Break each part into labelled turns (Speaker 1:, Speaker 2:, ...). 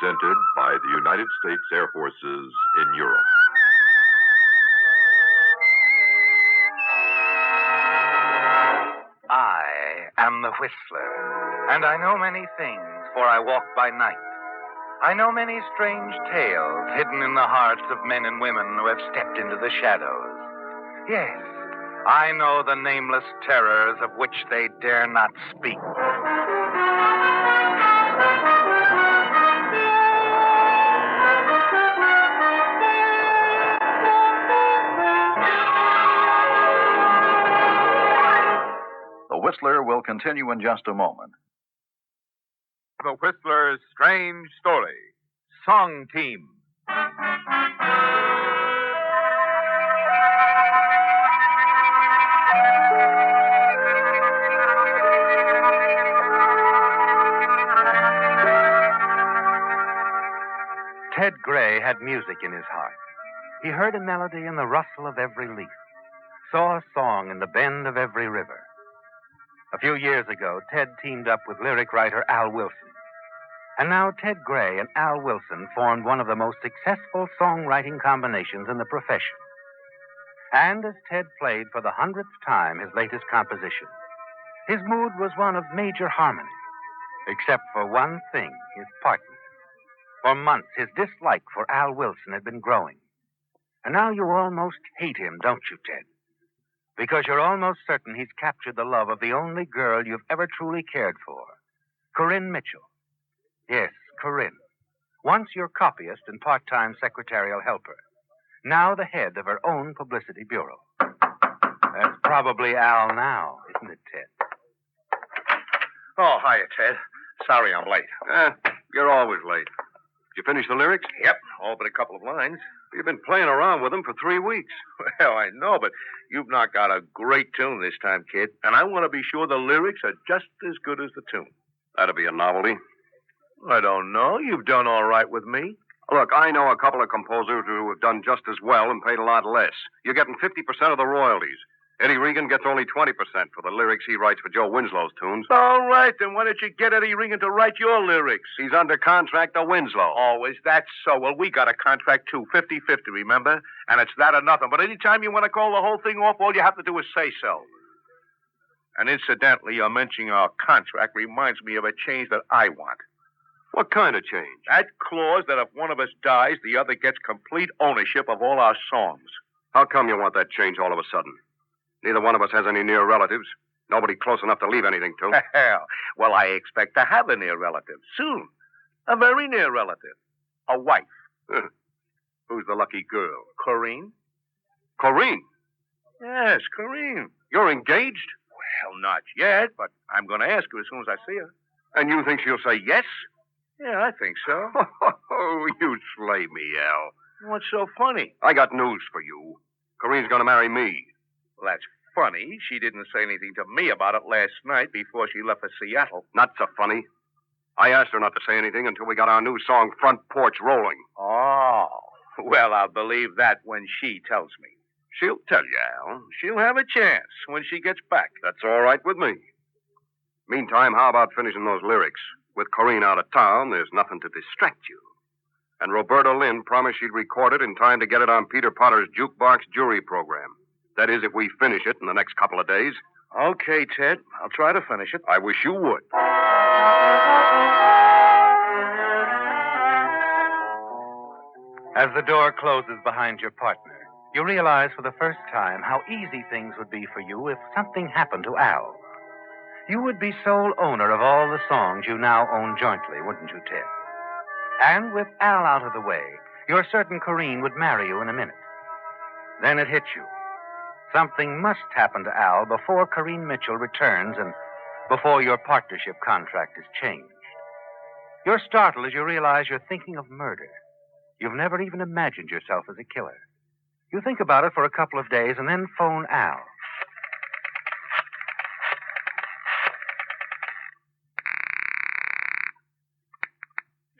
Speaker 1: presented by the United States Air Forces in Europe.
Speaker 2: I am the Whistler, and I know many things, for I walk by night. I know many strange tales hidden in the hearts of men and women who have stepped into the shadows. Yes, I know the nameless terrors of which they dare not speak.
Speaker 3: The Whistler will continue in just a moment.
Speaker 4: The Whistler's Strange Story. Song Team.
Speaker 2: Ted Gray had music in his heart. He heard a melody in the rustle of every leaf, saw a song in the bend of every river. A few years ago, Ted teamed up with lyric writer Al Wilson. And now Ted Gray and Al Wilson formed one of the most successful songwriting combinations in the profession. And as Ted played for the 100th time his latest composition, his mood was one of major harmony, except for one thing, his partner. For months, his dislike for Al Wilson had been growing. And now you almost hate him, don't you, Ted? Because you're almost certain he's captured the love of the only girl you've ever truly cared for, Corinne Mitchell. Yes, Corinne. Once your copyist and part-time secretarial helper. Now the head of her own publicity bureau. That's probably Al now, isn't it, Ted?
Speaker 5: Oh, hiya, Ted. Sorry I'm late.
Speaker 6: You're always late. Did you finish the lyrics?
Speaker 5: Yep, all but a couple of lines.
Speaker 6: You've been playing around with them for 3 weeks.
Speaker 5: Well, I know, but you've knocked out a great tune this time, kid. And I want to be sure the lyrics are just as good as the tune.
Speaker 6: That'd be a novelty.
Speaker 5: I don't know. You've done all right with me.
Speaker 6: Look, I know a couple of composers who have done just as well and paid a lot less. You're getting 50% of the royalties. Eddie Regan gets only 20% for the lyrics he writes for Joe Winslow's tunes.
Speaker 5: All right, then why don't you get Eddie Regan to write your lyrics?
Speaker 6: He's under contract to Winslow.
Speaker 5: Oh, is that so? Well, we got a contract, too, 50-50, remember? And it's that or nothing. But anytime you want to call the whole thing off, all you have to do is say so. And incidentally, your mentioning our contract reminds me of a change that I want.
Speaker 6: What kind of change?
Speaker 5: That clause that if one of us dies, the other gets complete ownership of all our songs.
Speaker 6: How come you want that change all of a sudden? Neither one of us has any near relatives. Nobody close enough to leave anything to.
Speaker 5: Well, I expect to have a near relative soon. A very near relative. A wife.
Speaker 6: Who's the lucky girl?
Speaker 5: Corinne?
Speaker 6: Corinne?
Speaker 5: Yes, Corinne.
Speaker 6: You're engaged?
Speaker 5: Well, not yet, but I'm going to ask her as soon as I see her.
Speaker 6: And you think she'll say yes?
Speaker 5: Yeah, I think so.
Speaker 6: Oh, you slay me, Al.
Speaker 5: What's so funny?
Speaker 6: I got news for you. Corinne's going to marry me.
Speaker 5: Well, that's funny. She didn't say anything to me about it last night before she left for Seattle.
Speaker 6: Not so funny. I asked her not to say anything until we got our new song, Front Porch, rolling.
Speaker 5: Oh, well, I'll believe that when she tells me.
Speaker 6: She'll tell you, Al.
Speaker 5: She'll have a chance when she gets back.
Speaker 6: That's all right with me. Meantime, how about finishing those lyrics? With Corinne out of town, there's nothing to distract you. And Roberta Lynn promised she'd record it in time to get it on Peter Potter's jukebox jury program. That is, if we finish it in the next couple of days.
Speaker 5: Okay, Ted. I'll try to finish it.
Speaker 6: I wish you would.
Speaker 2: As the door closes behind your partner, you realize for the first time how easy things would be for you if something happened to Al. You would be sole owner of all the songs you now own jointly, wouldn't you, Ted? And with Al out of the way, you're certain Corinne would marry you in a minute. Then it hits you. Something must happen to Al before Corinne Mitchell returns and before your partnership contract is changed. You're startled as you realize you're thinking of murder. You've never even imagined yourself as a killer. You think about it for a couple of days and then phone Al.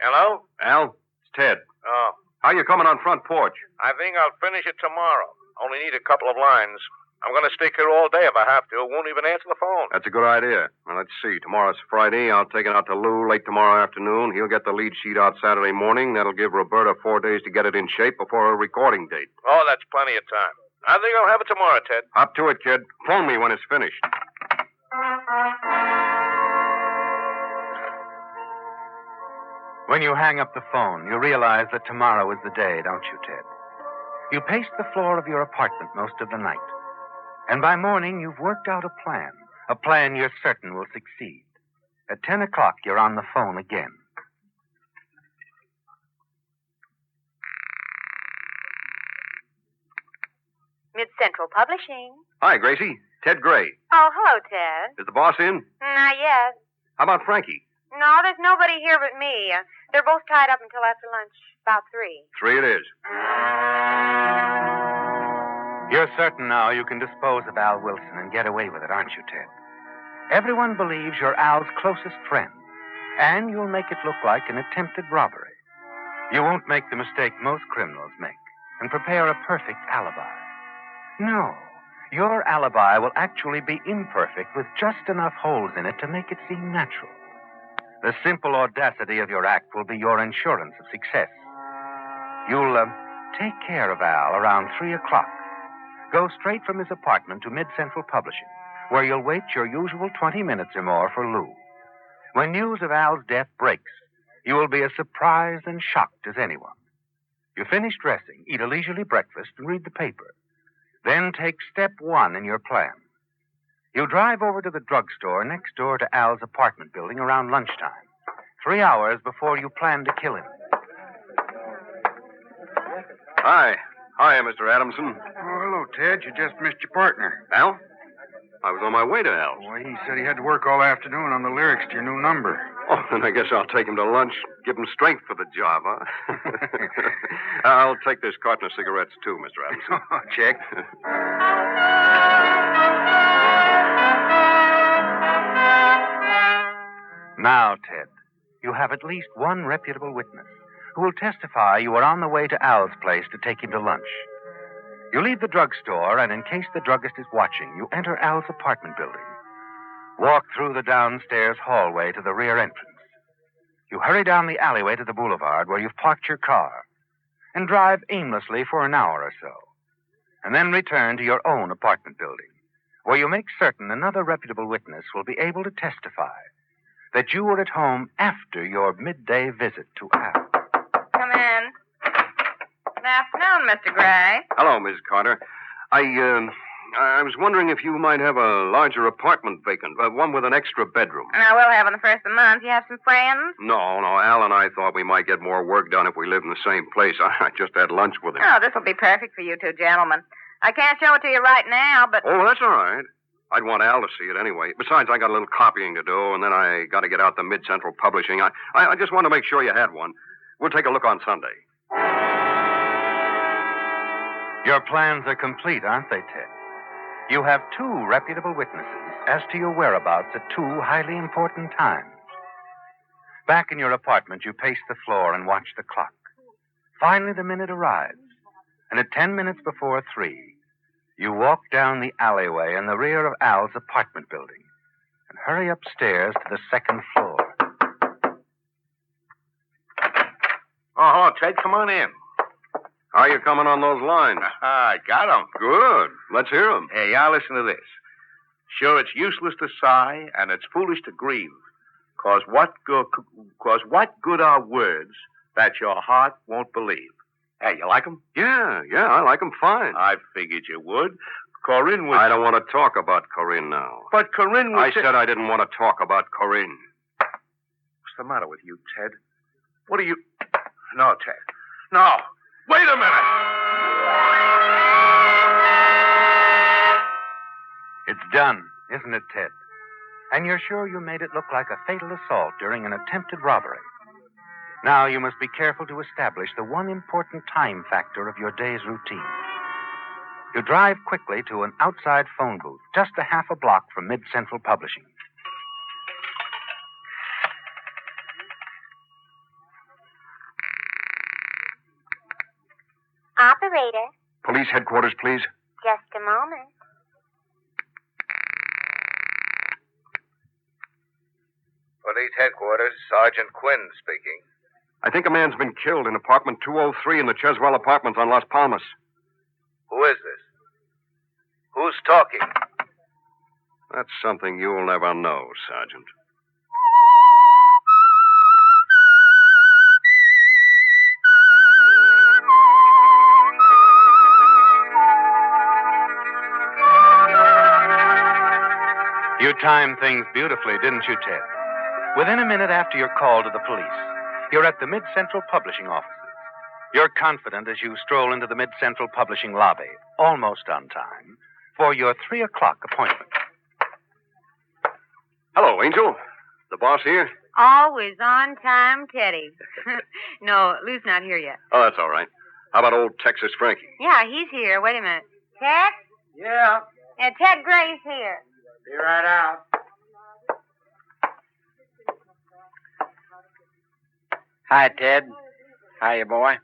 Speaker 5: Hello?
Speaker 6: Al, it's Ted.
Speaker 5: Oh.
Speaker 6: How you coming on Front Porch?
Speaker 5: I think I'll finish it tomorrow. Only need a couple of lines. I'm going to stick here all day if I have to. Won't even answer the phone.
Speaker 6: That's a good idea. Now, let's see. Tomorrow's Friday. I'll take it out to Lou late tomorrow afternoon. He'll get the lead sheet out Saturday morning. That'll give Roberta 4 days to get it in shape before her recording date.
Speaker 5: Oh, that's plenty of time. I think I'll have it tomorrow, Ted.
Speaker 6: Hop to it, kid. Phone me when it's finished.
Speaker 2: When you hang up the phone, you realize that tomorrow is the day, don't you, Ted? You pace the floor of your apartment most of the night. And by morning, you've worked out a plan you're certain will succeed. At 10 o'clock, you're on the phone again.
Speaker 7: Mid-Central Publishing.
Speaker 6: Hi, Gracie. Ted Gray.
Speaker 7: Oh, hello, Ted.
Speaker 6: Is the boss in?
Speaker 7: Not yet.
Speaker 6: How about Frankie?
Speaker 7: No, there's nobody here but me. They're both tied up until after lunch, about 3.
Speaker 6: 3 it is.
Speaker 2: You're certain now you can dispose of Al Wilson and get away with it, aren't you, Ted? Everyone believes you're Al's closest friend, and you'll make it look like an attempted robbery. You won't make the mistake most criminals make and prepare a perfect alibi. No, your alibi will actually be imperfect with just enough holes in it to make it seem natural. The simple audacity of your act will be your insurance of success. You'll take care of Al around 3 o'clock. Go straight from his apartment to Mid-Central Publishing, where you'll wait your usual 20 minutes or more for Lou. When news of Al's death breaks, you will be as surprised and shocked as anyone. You finish dressing, eat a leisurely breakfast, and read the paper. Then take step 1 in your plan. You drive over to the drugstore next door to Al's apartment building around lunchtime, 3 hours before you plan to kill him.
Speaker 6: Hi, Mr. Adamson.
Speaker 8: Oh, hello, Ted. You just missed your partner.
Speaker 6: Al? I was on my way to Al's.
Speaker 8: Boy, he said he had to work all afternoon on the lyrics to your new number.
Speaker 6: Oh, then I guess I'll take him to lunch. Give him strength for the job, huh? I'll take this carton of cigarettes, too, Mr. Adamson.
Speaker 8: Check.
Speaker 2: Now, Ted, you have at least one reputable witness who will testify you were on the way to Al's place to take him to lunch. You leave the drugstore, and in case the druggist is watching, you enter Al's apartment building. Walk through the downstairs hallway to the rear entrance. You hurry down the alleyway to the boulevard where you've parked your car and drive aimlessly for an hour or so, and then return to your own apartment building, where you make certain another reputable witness will be able to testify that you were at home after your midday visit to Al.
Speaker 7: Come in. Good afternoon, Mr. Gray.
Speaker 6: Hello, Miss Carter. I was wondering if you might have a larger apartment vacant, one with an extra bedroom.
Speaker 7: And I will have on the first of the month. You have some friends?
Speaker 6: No, Al and I thought we might get more work done if we lived in the same place. I just had lunch with him.
Speaker 7: Oh, this will be perfect for you two gentlemen. I can't show it to you right now, but...
Speaker 6: Oh, that's all right. I'd want Al to see it anyway. Besides, I got a little copying to do, and then I got to get out to Mid-Central Publishing. I just wanted to make sure you had one. We'll take a look on Sunday.
Speaker 2: Your plans are complete, aren't they, Ted? You have 2 reputable witnesses as to your whereabouts at 2 highly important times. Back in your apartment, you pace the floor and watch the clock. Finally, the minute arrives, and at 10 minutes before 3, you walk down the alleyway in the rear of Al's apartment building and hurry upstairs to the 2nd floor.
Speaker 5: Oh, hello, Ted. Come on in.
Speaker 6: How are you coming on those lines?
Speaker 5: I got 'em.
Speaker 6: Good. Let's hear them.
Speaker 5: Hey, y'all listen to this. Sure, it's useless to sigh, and it's foolish to grieve. Cause what good are words that your heart won't believe? Hey, you like 'em?
Speaker 6: Yeah, I like them fine.
Speaker 5: I figured you would. Corinne was...
Speaker 6: I don't want to talk about Corinne now.
Speaker 5: But Corinne was...
Speaker 6: I said I didn't want to talk about Corinne.
Speaker 5: What's the matter with you, Ted? What are you... No, Ted. No. Wait a minute.
Speaker 2: It's done, isn't it, Ted? And you're sure you made it look like a fatal assault during an attempted robbery. Now you must be careful to establish the one important time factor of your day's routine. You drive quickly to an outside phone booth, just a half a block from Mid-Central Publishing.
Speaker 7: Operator,
Speaker 6: Police headquarters, please.
Speaker 7: just a moment.
Speaker 9: Police Headquarters, Sergeant Quinn speaking.
Speaker 6: I think a man's been killed in apartment 203 in the Cheswell Apartments on Las Palmas.
Speaker 9: Who is this? Who's talking?
Speaker 6: That's something you'll never know, Sergeant.
Speaker 2: You timed things beautifully, didn't you, Ted? Within a minute after your call to the police, you're at the Mid-Central Publishing offices. You're confident as you stroll into the Mid-Central Publishing lobby, almost on time, for your 3 o'clock appointment.
Speaker 6: Hello, Angel. The boss here?
Speaker 7: Always on time, Teddy. No, Lou's not here yet.
Speaker 6: Oh, that's all right. How about old Texas Frankie?
Speaker 7: Yeah, he's here. Wait a minute. Ted?
Speaker 8: Yeah,
Speaker 7: Yeah, Ted Gray's here.
Speaker 8: be right out.
Speaker 10: Hi, Ted. Hiya, boy.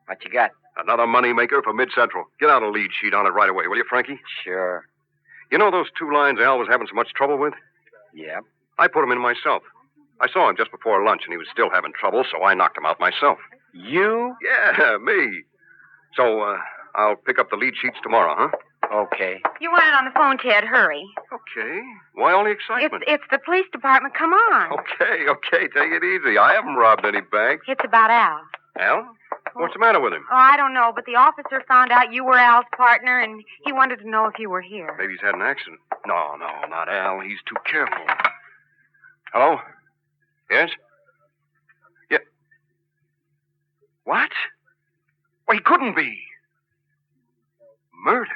Speaker 10: What you got?
Speaker 6: Another moneymaker for Mid-Central. Get out a lead sheet on it right away, will you, Frankie?
Speaker 10: Sure.
Speaker 6: You know those 2 lines Al was having so much trouble with?
Speaker 10: Yep.
Speaker 6: I put him in myself. I saw him just before lunch, and he was still having trouble, so I knocked him out myself.
Speaker 10: You?
Speaker 6: Yeah, me. So, I'll pick up the lead sheets tomorrow, huh?
Speaker 10: Okay.
Speaker 7: You want it on the phone, Ted. Hurry.
Speaker 6: Okay. Why all the excitement?
Speaker 7: It's the police department. Come on.
Speaker 6: Okay. Take it easy. I haven't robbed any banks.
Speaker 7: It's about Al.
Speaker 6: Al? What's the matter with him?
Speaker 7: Oh, I don't know, but the officer found out you were Al's partner, and he wanted to know if you were here.
Speaker 6: Maybe he's had an accident. No, not Al. He's too careful. Hello? Yes? Yeah. What? Well, he couldn't be. Murdered.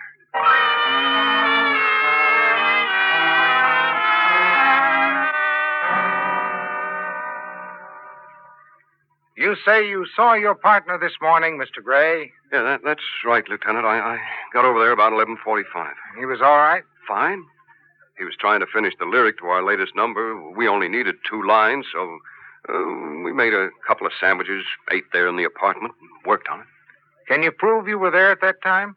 Speaker 8: You say you saw your partner this morning, Mr. Gray?
Speaker 6: Yeah, that's right, Lieutenant. I got over there about 11:45.
Speaker 8: He was all right?
Speaker 6: Fine. He was trying to finish the lyric to our latest number. We only needed 2 lines, so we made a couple of sandwiches, ate there in the apartment, and worked on it.
Speaker 8: Can you prove you were there at that time?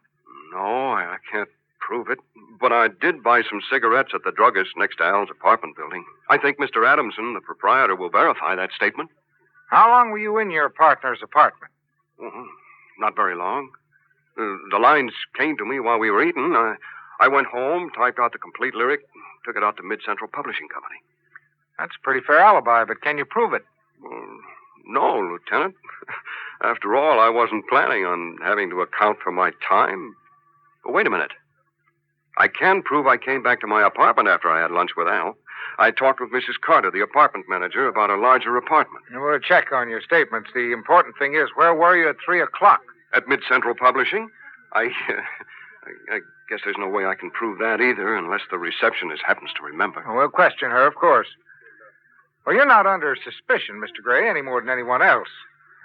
Speaker 6: No, I can't prove it. But I did buy some cigarettes at the druggist next to Al's apartment building. I think Mr. Adamson, the proprietor, will verify that statement.
Speaker 8: How long were you in your partner's apartment?
Speaker 6: Not very long. The lines came to me while we were eating. I went home, typed out the complete lyric, took it out to Mid-Central Publishing Company.
Speaker 8: That's a pretty fair alibi, but can you prove it?
Speaker 6: No, Lieutenant. After all, I wasn't planning on having to account for my time. But wait a minute. I can prove I came back to my apartment after I had lunch with Al. I talked with Mrs. Carter, the apartment manager, about a larger apartment.
Speaker 8: We'll check on your statements. The important thing is, where were you at 3 o'clock?
Speaker 6: At Mid-Central Publishing? I guess there's no way I can prove that either, unless the receptionist happens to remember.
Speaker 8: We'll question her, of course. Well, you're not under suspicion, Mr. Gray, any more than anyone else.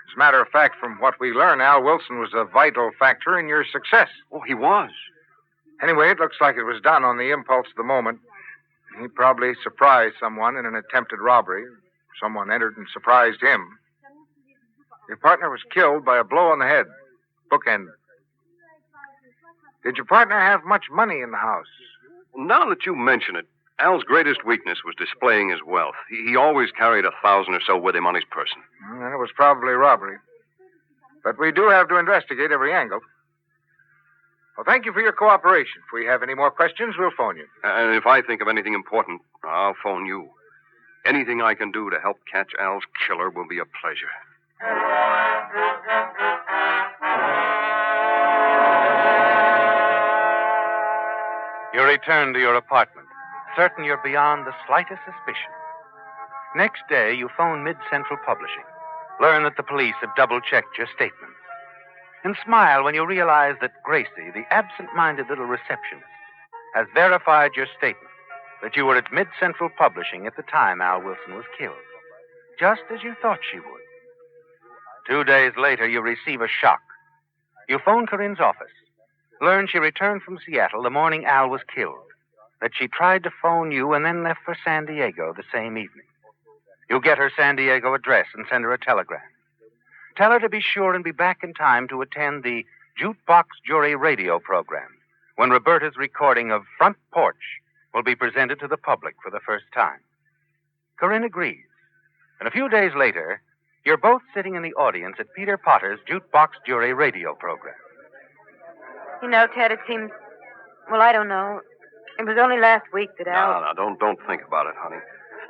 Speaker 8: As a matter of fact, from what we learn, Al Wilson was a vital factor in your success.
Speaker 6: Oh, he was.
Speaker 8: Anyway, it looks like it was done on the impulse of the moment. He probably surprised someone in an attempted robbery. Someone entered and surprised him. Your partner was killed by a blow on the head. Bookended. Did your partner have much money in the house?
Speaker 6: Now that you mention it, Al's greatest weakness was displaying his wealth. He always carried 1,000 or so with him on his person.
Speaker 8: Then it was probably robbery. But we do have to investigate every angle. Well, thank you for your cooperation. If we have any more questions, we'll phone you.
Speaker 6: And if I think of anything important, I'll phone you. Anything I can do to help catch Al's killer will be a pleasure.
Speaker 2: You return to your apartment, certain you're beyond the slightest suspicion. Next day, you phone Mid-Central Publishing, learn that the police have double-checked your statements, and smile when you realize that Gracie, the absent-minded little receptionist, has verified your statement that you were at Mid-Central Publishing at the time Al Wilson was killed, just as you thought she would. 2 days later, you receive a shock. You phone Corinne's office, learn she returned from Seattle the morning Al was killed, that she tried to phone you and then left for San Diego the same evening. You get her San Diego address and send her a telegram. Tell her to be sure and be back in time to attend the Jukebox Jury radio program, when Roberta's recording of Front Porch will be presented to the public for the first time. Corinne agrees, And a few days later, you're both sitting in the audience at Peter Potter's Jukebox Jury radio program.
Speaker 7: You know, Ted, it seems... Well, I don't know. It was only last week that Al...
Speaker 6: No, don't think about it, honey.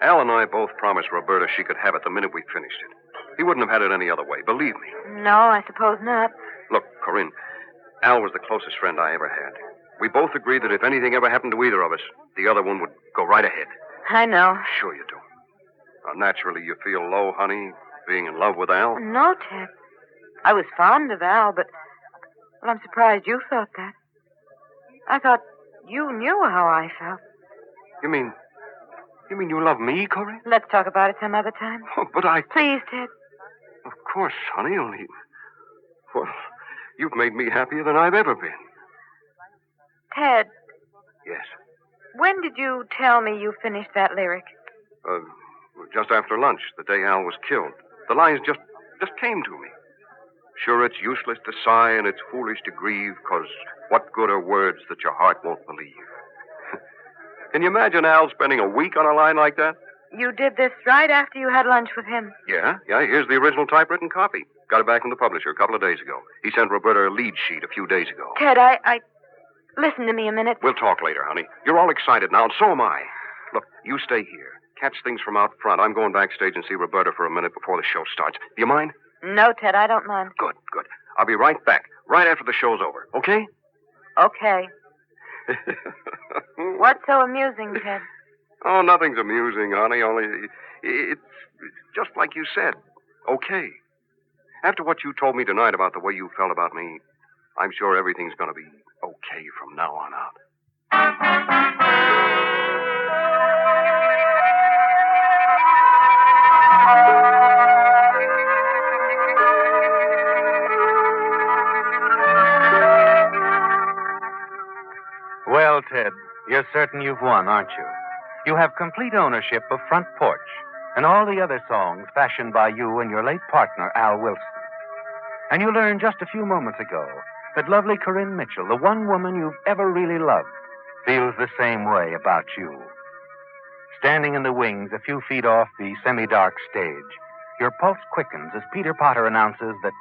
Speaker 6: Al and I both promised Roberta she could have it the minute we finished it. He wouldn't have had it any other way, believe me.
Speaker 7: No, I suppose not.
Speaker 6: Look, Corinne, Al was the closest friend I ever had. We both agreed that if anything ever happened to either of us, the other one would go right ahead.
Speaker 7: I know.
Speaker 6: Sure you do. Now, naturally, you feel low, honey, being in love with Al.
Speaker 7: No, Ted. I was fond of Al, but... Well, I'm surprised you thought that. I thought you knew how I felt.
Speaker 6: You mean you love me, Corinne?
Speaker 7: Let's talk about it some other time.
Speaker 6: Oh, but I...
Speaker 7: Please, Ted.
Speaker 6: Of course, honey, only... Well, you've made me happier than I've ever been.
Speaker 7: Ted.
Speaker 6: Yes?
Speaker 7: When did you tell me you finished that lyric?
Speaker 6: Just after lunch, the day Al was killed. The lines just came to me. Sure, it's useless to sigh and it's foolish to grieve, 'cause what good are words that your heart won't believe? Can you imagine Al spending a week on a line like that?
Speaker 7: You did this right after you had lunch with him.
Speaker 6: Yeah, here's the original typewritten copy. Got it back from the publisher a couple of days ago. He sent Roberta a lead sheet a few days ago.
Speaker 7: Ted, I... Listen to me a minute.
Speaker 6: We'll talk later, honey. You're all excited now, and so am I. Look, you stay here. Catch things from out front. I'm going backstage and see Roberta for a minute before the show starts. Do you mind?
Speaker 7: No, Ted, I don't mind.
Speaker 6: Good. I'll be right back, right after the show's over, okay?
Speaker 7: Okay. What's so amusing, Ted?
Speaker 6: Oh, nothing's amusing, honey, only it's just like you said. Okay. After what you told me tonight about the way you felt about me, I'm sure everything's going to be okay from now on out.
Speaker 2: Well, Ted, you're certain you've won, aren't you? You have complete ownership of Front Porch and all the other songs fashioned by you and your late partner, Al Wilson. And you learned just a few moments ago that lovely Corinne Mitchell, the one woman you've ever really loved, feels the same way about you. Standing in the wings a few feet off the semi-dark stage, your pulse quickens as Peter Potter announces that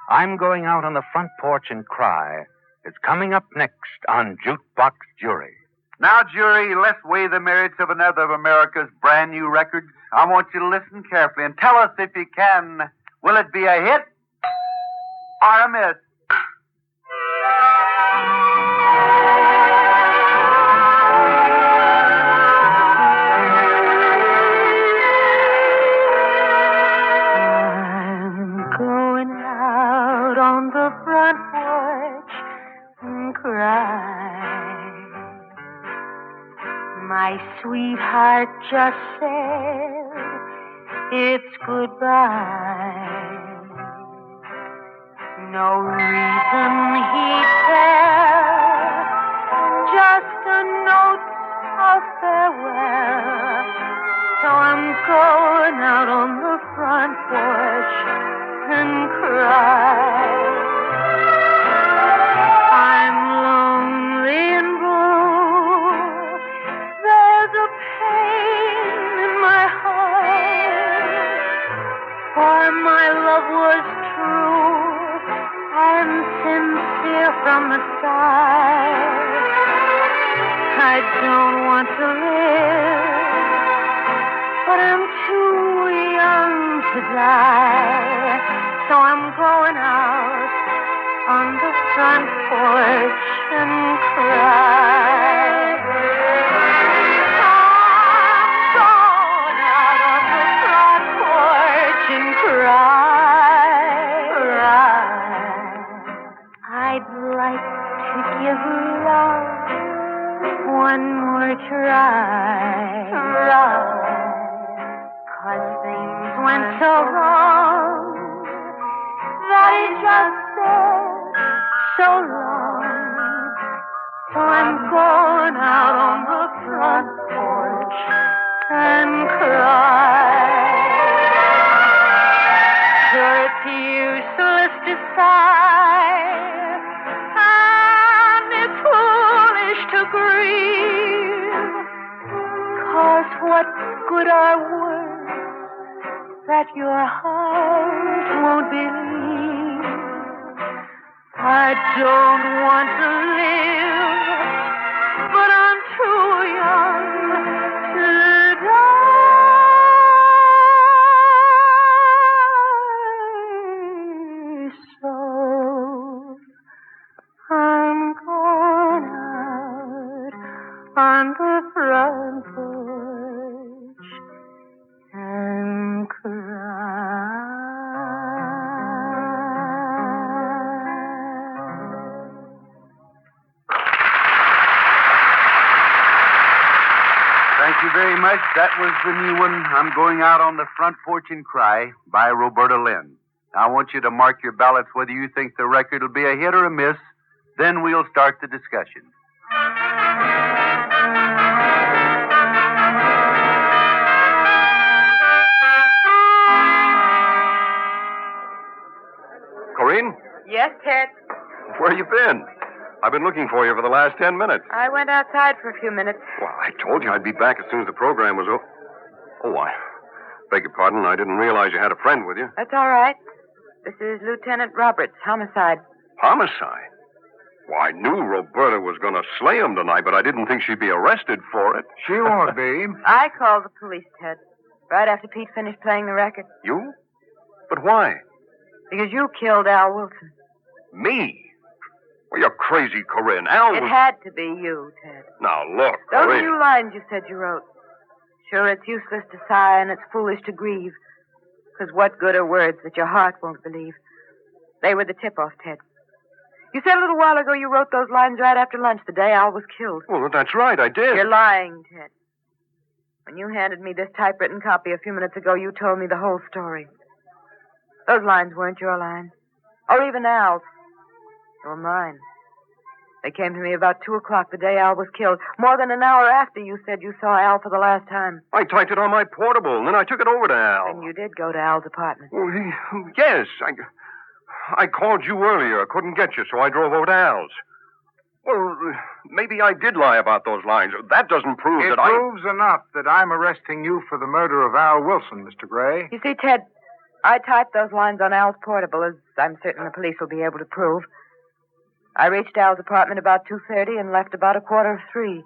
Speaker 2: I'm Going Out on the Front Porch and Cry is coming up next on Jukebox Jury.
Speaker 11: Now, jury, let's weigh the merits of another of America's brand new records. I want you to listen carefully and tell us if you can, will it be a hit or a miss?
Speaker 12: I'm going out on the front porch and cry. My sweetheart just said it's goodbye. No reason he'd tell, just a note of farewell. So I'm going out on the front porch and cry. I'm lonely and blue. There's a pain in my heart, for my love was true and sincere from the start. I don't want to live, but I'm too young to die. So I'm going out on the front porch and cry. I'm going out on the front porch and cry. I'd like to give love one more try. 'Cause things went so wrong that it just said so long. So I'm going out on the front porch and cry. Sure, it's useless to sigh, and it's foolish to grieve. 'Cause what good are words that your heart won't believe. I don't want to live, but I'm too young to die. So I'm going out on the front porch and cry.
Speaker 11: Thank you very much. That was the new one, I'm Going Out on the Front Porch and Cry, by Roberta Lynn. I want you to mark your ballots whether you think the record will be a hit or a miss. Then we'll start the discussion.
Speaker 6: Corinne,
Speaker 7: Yes, Ted.
Speaker 6: where you been? I've been looking for you for the last 10 minutes.
Speaker 7: I went outside for a few minutes.
Speaker 6: Well, I told you I'd be back as soon as the program was over. Oh, I beg your pardon. I didn't realize you had a friend with you.
Speaker 7: That's all right. This is Lieutenant Roberts, homicide.
Speaker 6: Homicide? Well, I knew Roberta was going to slay him tonight, but I didn't think she'd be arrested for it.
Speaker 8: She won't be.
Speaker 7: I called the police, Ted, right after Pete finished playing the record.
Speaker 6: You? But why?
Speaker 7: Because you killed Al Wilson.
Speaker 6: Me? Well, you're crazy, Corinne. Al
Speaker 7: It
Speaker 6: was...
Speaker 7: had to be you, Ted.
Speaker 6: Now, look,
Speaker 7: Those
Speaker 6: Corinne.
Speaker 7: few lines you said you wrote. Sure, it's useless to sigh and it's foolish to grieve. Because what good are words that your heart won't believe? They were the tip-off, Ted. You said a little while ago you wrote those lines right after lunch, the day Al was killed.
Speaker 6: Well, that's right, I did.
Speaker 7: You're lying, Ted. When you handed me this typewritten copy a few minutes ago, you told me the whole story. Those lines weren't your lines. Or even Al's. They were mine. They came to me about 2 o'clock the day Al was killed. More than an hour after you said you saw Al for the last time.
Speaker 6: I typed it on my portable, and then I took it over to Al.
Speaker 7: And you did go to Al's apartment.
Speaker 6: Well, yes, I called you earlier. I couldn't get you, so I drove over to Al's. Well, maybe I did lie about those lines. That doesn't prove
Speaker 8: It
Speaker 6: that
Speaker 8: proves enough that I'm arresting you for the murder of Al Wilson, Mr. Gray.
Speaker 7: You see, Ted, I typed those lines on Al's portable, as I'm certain the police will be able to prove. I reached Al's apartment about 2:30 and left about 2:45.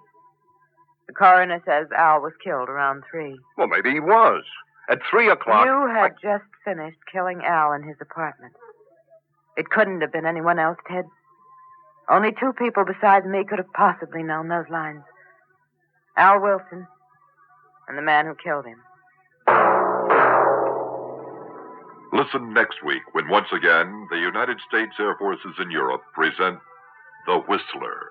Speaker 7: The coroner says Al was killed around 3.
Speaker 6: Well, maybe he was. At 3 o'clock...
Speaker 7: You had just finished killing Al in his apartment. It couldn't have been anyone else, Ted. Only 2 people besides me could have possibly known those lines. Al Wilson and the man who killed him.
Speaker 1: Listen next week when once again the United States Air Forces in Europe present The Whistler.